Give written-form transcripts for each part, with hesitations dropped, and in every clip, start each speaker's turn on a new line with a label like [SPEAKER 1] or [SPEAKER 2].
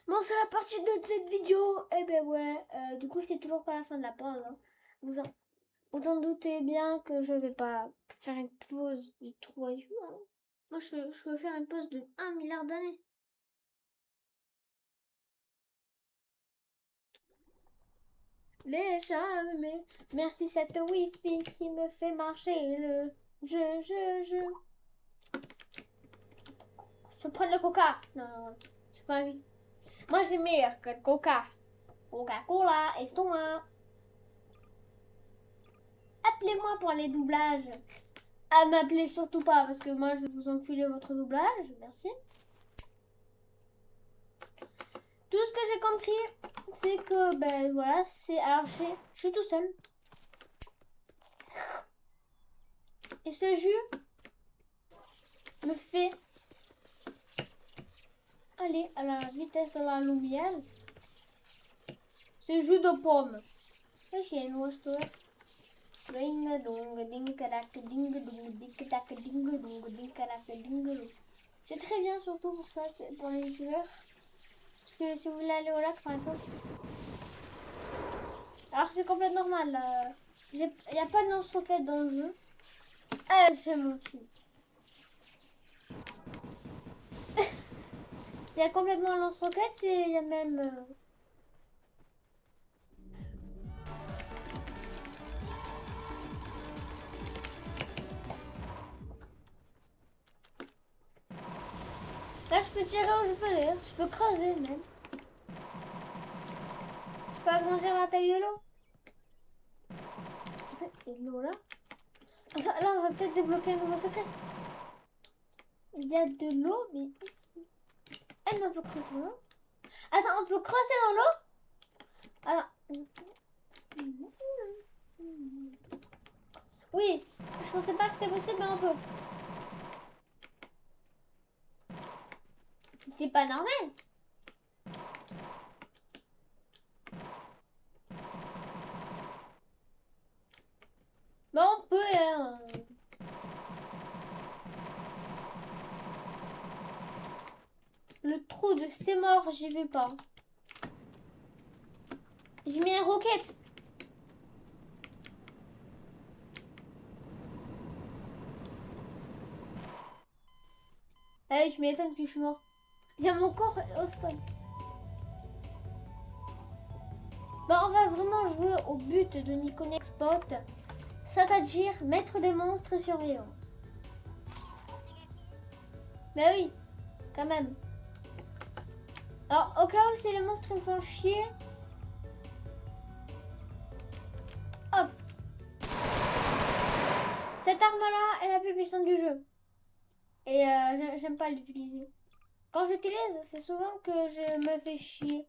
[SPEAKER 1] Bon, c'est la partie de cette vidéo. Eh ben ouais, du coup, c'est toujours pas la fin de la pause. Hein. Vous en doutez bien que je vais pas faire une pause de 3 jours. Hein. Moi, je veux faire une pause de 1 milliard d'années. Les jamais. Merci cette wifi qui me fait marcher le... Je... Je prends le coca. Non, j'ai pas envie. Moi, j'ai meilleur que le coca. Coca-Cola, estomac. Appelez-moi pour les doublages. Ah, m'appelez surtout pas parce que moi je vais vous enculer votre doublage. Merci. Tout ce que j'ai compris, c'est que ben voilà, c'est. Alors je suis tout seul. Et ce jus me fait aller à la vitesse de la lumière. Ce jus de pomme. C'est très bien surtout pour ça, pour les youtubeurs. Parce que si vous voulez aller au lac par exemple. Alors c'est complètement normal. Il n'y a pas de lance-roquette dans le jeu. Ah, j'ai menti. Il y a complètement un lance-roquette et il y a même... Là, je peux tirer où je veux, d'ailleurs. Je peux creuser, même. Je peux agrandir la taille de l'eau. Il y a de l'eau, là. Attends, là, on va peut-être débloquer un nouveau secret. Il y a de l'eau, mais ici... Ah, mais on peut creuser, non? Attends, on peut creuser dans l'eau? Attends. Oui, je pensais pas que c'était possible, mais on peut. C'est pas normal. Mais on peut, hein. Le trou de c'est mort, j'y vais pas. J'ai mis un roquette. Ah oui, je m'étonne que je suis mort. Il y a mon corps au spawn. Bah, on va vraiment jouer au but de Niconex Bot, c'est-à-dire mettre des monstres survivants. Mais oui, quand même. Alors, au cas où si les monstres me font chier, hop. Cette arme-là est la plus puissante du jeu. Et j'aime pas l'utiliser. Quand j'utilise, c'est souvent que je me fais chier.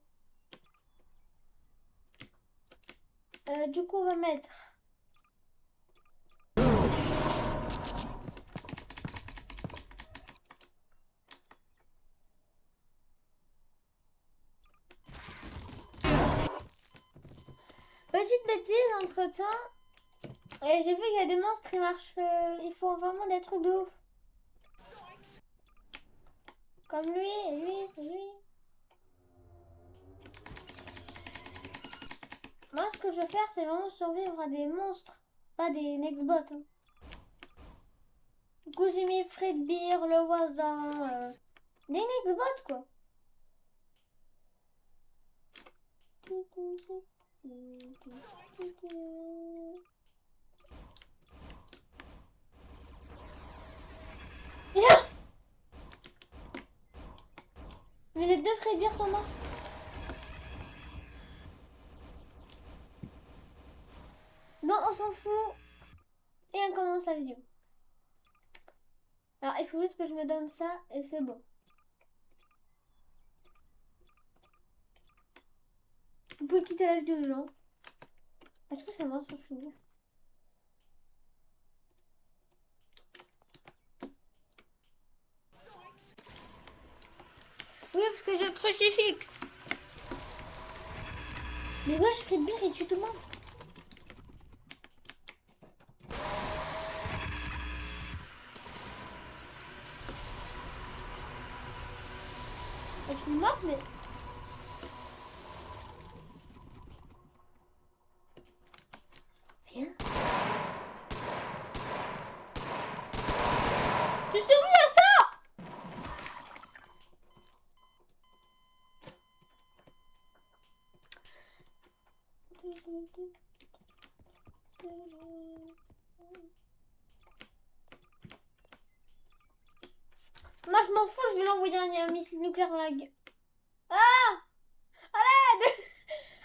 [SPEAKER 1] Du coup, on va mettre... Petite bêtise, entre-temps, et j'ai vu qu'il y a des monstres qui marchent... ils font vraiment des trucs de ouf. Comme lui. Moi, ce que je veux faire, c'est vraiment survivre à des monstres, pas des nextbots. Hein. Du coup, j'ai mis Fredbear, le voisin, des nextbots, quoi. Mais les deux Fredbear sont morts. Bon, on s'en fout. Et on commence la vidéo. Alors, il faut juste que je me donne ça et c'est bon. Vous pouvez quitter la vidéo dedans. Est-ce que ça marche sur Fredbear? Oui, parce que j'ai le crucifix. Mais wesh, Fredbear, il tue tout le monde. Je suis morte, mais... Moi je m'en fous, je vais l'envoyer un missile nucléaire dans la gueule. Ah! Arrête!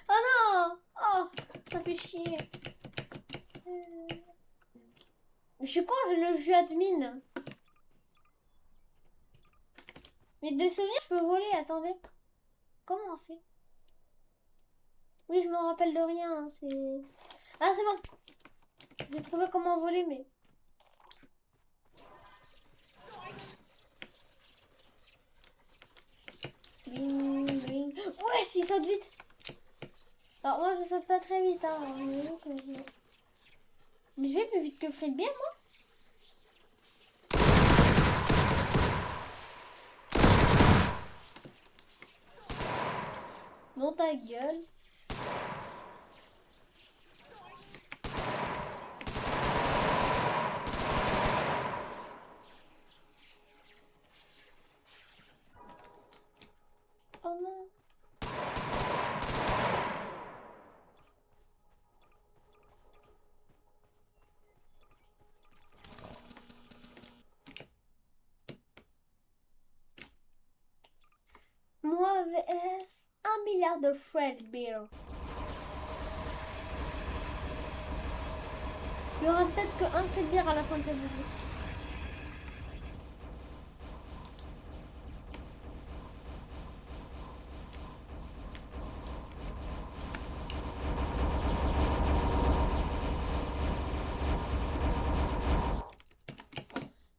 [SPEAKER 1] Oh non! Oh, ça fait chier. Mais je suis con, je suis admin. Mais de souvenirs, je peux voler, attendez. Comment on fait? Oui, je me rappelle de rien, hein, c'est... Ah, c'est bon. J'ai trouvé comment voler, mais... Bling, bling. Ouais, s'il saute vite. Alors, moi, je saute pas très vite, hein. Mais je vais plus vite que Fred, bien, moi. Dans ta gueule. Oh non. Moi, vs 1 milliard de Fred Bear. Il y aura peut-être qu'un Fred Bear à la fin de cette vidéo.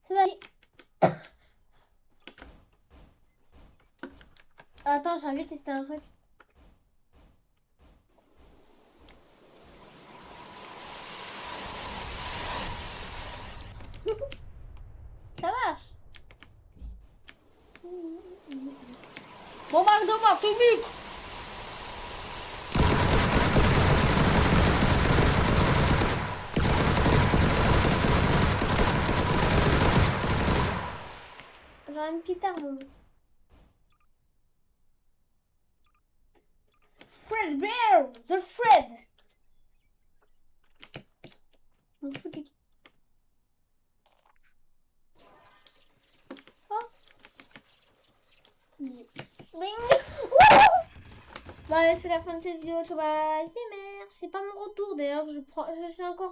[SPEAKER 1] C'est parti. Attends, j'ai envie de tester un truc. Ça marche. Bombardement atomique. J'aurais une petite arme. Fred Bear, the Fred. M'en fous de qui. Oh. Bing. Bon, allez, c'est la fin de cette vidéo. Bye. C'est merde. C'est pas mon retour d'ailleurs. Je suis encore.